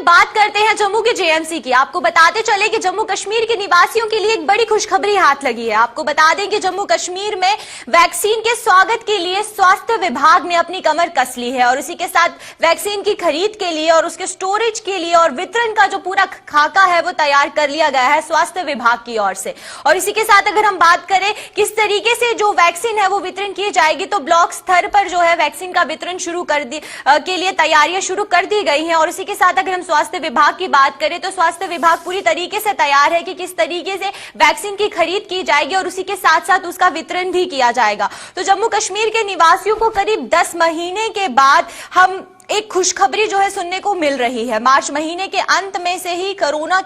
बात करते हैं जम्मू के जेएमसी की। आपको बताते चले कि जम्मू कश्मीर के निवासियों के लिए एक बड़ी खुशखबरी हाथ लगी है। आपको बता दें कि जम्मू कश्मीर में वैक्सीन के स्वागत के लिए स्वास्थ्य विभाग ने अपनी कमर कस ली है और इसी के साथ वैक्सीन की खरीद के लिए और उसके स्टोरेज के लिए और वितरण का जो पूरा खाका है वो तैयार कर लिया गया है स्वास्थ्य विभाग की ओर से। और इसी के साथ अगर हम बात करें किस तरीके से जो वैक्सीन है वो वितरण की जाएगी, तो ब्लॉक स्तर पर जो है वैक्सीन का वितरण शुरू कर दी के लिए तैयारियां शुरू कर दी गई हैं। और इसी के साथ अगर हम स्वास्थ्य विभाग की बात करें तो स्वास्थ्य विभाग पूरी तरीके से तैयार है कि किस तरीके से वैक्सीन की खरीद की जाएगी और उसी के साथ साथ उसका वितरण भी किया जाएगा। तो जम्मू कश्मीर के निवासियों को करीब 10 महीने के बाद हम एक खुशखबरी जो है सुनने को मिल रही है। मार्च महीने के अंत में से ही कोरोना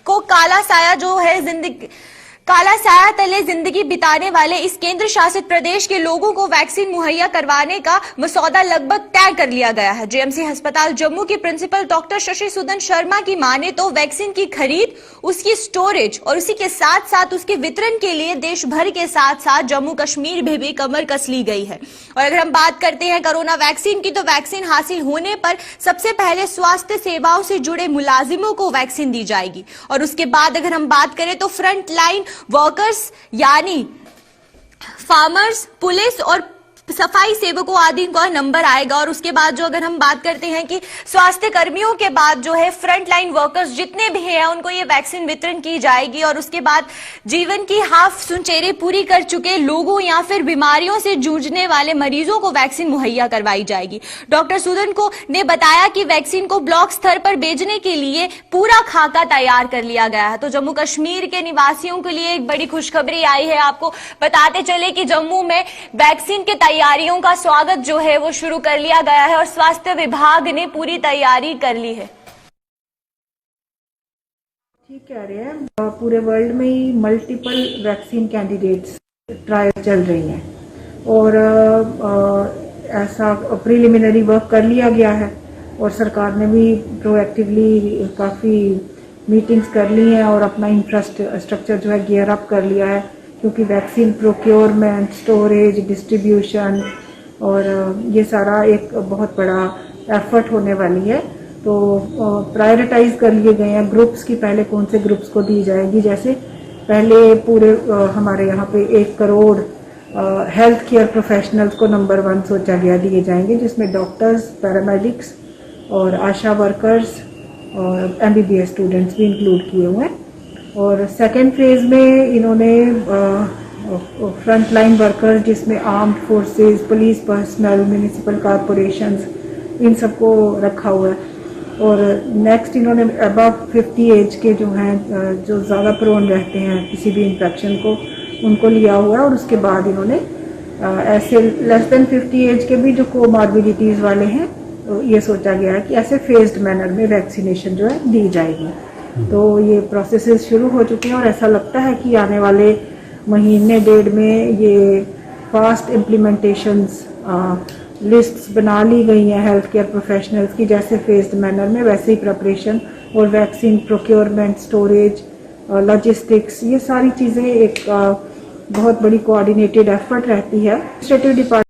को काला साया तले जिंदगी बिताने वाले इस केंद्र शासित प्रदेश के लोगों को वैक्सीन मुहैया करवाने का मसौदा लगभग तय कर लिया गया है। जेएमसी अस्पताल जम्मू की प्रिंसिपल डॉक्टर शशि सुदन शर्मा की माने तो वैक्सीन की खरीद, उसकी स्टोरेज और उसी के साथ साथ उसके वितरण के लिए देश भर के साथ साथ जम्मू कश्मीर में भी कमर कस ली गई है। और अगर हम बात करते हैं कोरोना वैक्सीन की, तो वैक्सीन हासिल होने पर सबसे पहले स्वास्थ्य सेवाओं से जुड़े मुलाजिमों को वैक्सीन दी जाएगी और उसके बाद अगर हम बात करें तो फ्रंट लाइन वर्कर्स यानी फार्मर्स, पुलिस और सफाई सेवकों आदि का नंबर आएगा। और उसके बाद जो अगर हम बात करते हैं कि स्वास्थ्य कर्मियों के बाद जो है फ्रंट लाइन वर्कर्स जितने भी हैं उनको ये वैक्सीन वितरण की जाएगी। और उसके बाद जीवन की हाफ सुनचेरे पूरी कर चुके लोगों या फिर बीमारियों से जूझने वाले मरीजों को वैक्सीन मुहैया करवाई जाएगी। डॉक्टर सुदन ने बताया कि वैक्सीन को ब्लॉक स्तर पर भेजने के लिए पूरा खाका तैयार कर लिया गया है। तो जम्मू कश्मीर के निवासियों के लिए एक बड़ी खुशखबरी आई है। आपको बताते चले कि जम्मू में वैक्सीन के तैयारियों का स्वागत जो है वो शुरू कर लिया गया है और स्वास्थ्य विभाग ने पूरी तैयारी कर ली है। ठीक कह रहे हैं, पूरे वर्ल्ड में ही मल्टीपल वैक्सीन कैंडिडेट्स ट्रायल चल रही हैं और ऐसा प्रिलिमिनरी वर्क कर लिया गया है और सरकार ने भी प्रोएक्टिवली काफ़ी मीटिंग्स कर ली हैं और अपना इंफ्रास्ट्रक्चर जो है गियर अप कर लिया है, क्योंकि वैक्सीन प्रोक्योरमेंट, स्टोरेज, डिस्ट्रीब्यूशन और ये सारा एक बहुत बड़ा एफर्ट होने वाली है। तो प्रायोरिटाइज कर लिए गए हैं ग्रुप्स की, पहले कौन से ग्रुप्स को दी जाएगी। जैसे पहले पूरे हमारे यहाँ पे 1 करोड़ हेल्थ केयर प्रोफेशनल्स को नंबर 1 सोचा गया दिए जाएंगे, जिसमें डॉक्टर्स, पैरामेडिक्स और आशा वर्कर्स और MBBS स्टूडेंट्स भी इंक्लूड किए हुए हैं। और सेकेंड फेज में इन्होंने फ्रंट लाइन वर्कर्स जिसमें armed forces, police personnel, municipal corporations, इन सबको रखा हुआ है। और नेक्स्ट इन्होंने अबव 50 एज के जो हैं, जो ज़्यादा प्रोन रहते हैं किसी भी इन्फेक्शन को, उनको लिया हुआ है। और उसके बाद इन्होंने ऐसे लेस देन 50 एज के भी जो कोमॉर्बिडिटीज़ वाले हैं, तो ये सोचा गया है कि ऐसे फेज्ड मैनर में वैक्सीनेशन जो है दी जाएगी। तो ये प्रोसेसेस शुरू हो चुके हैं और ऐसा लगता है कि आने वाले महीने डेढ़ में ये फास्ट इम्प्लीमेंटेशंस लिस्ट्स बना ली गई हैं हेल्थ केयर प्रोफेशनल्स की, जैसे फेज्ड मैनर में वैसे ही प्रिपरेशन और वैक्सीन प्रोक्योरमेंट, स्टोरेज, लॉजिस्टिक्स, ये सारी चीज़ें एक बहुत बड़ी कोऑर्डिनेटेड एफर्ट रहती है। Administrative department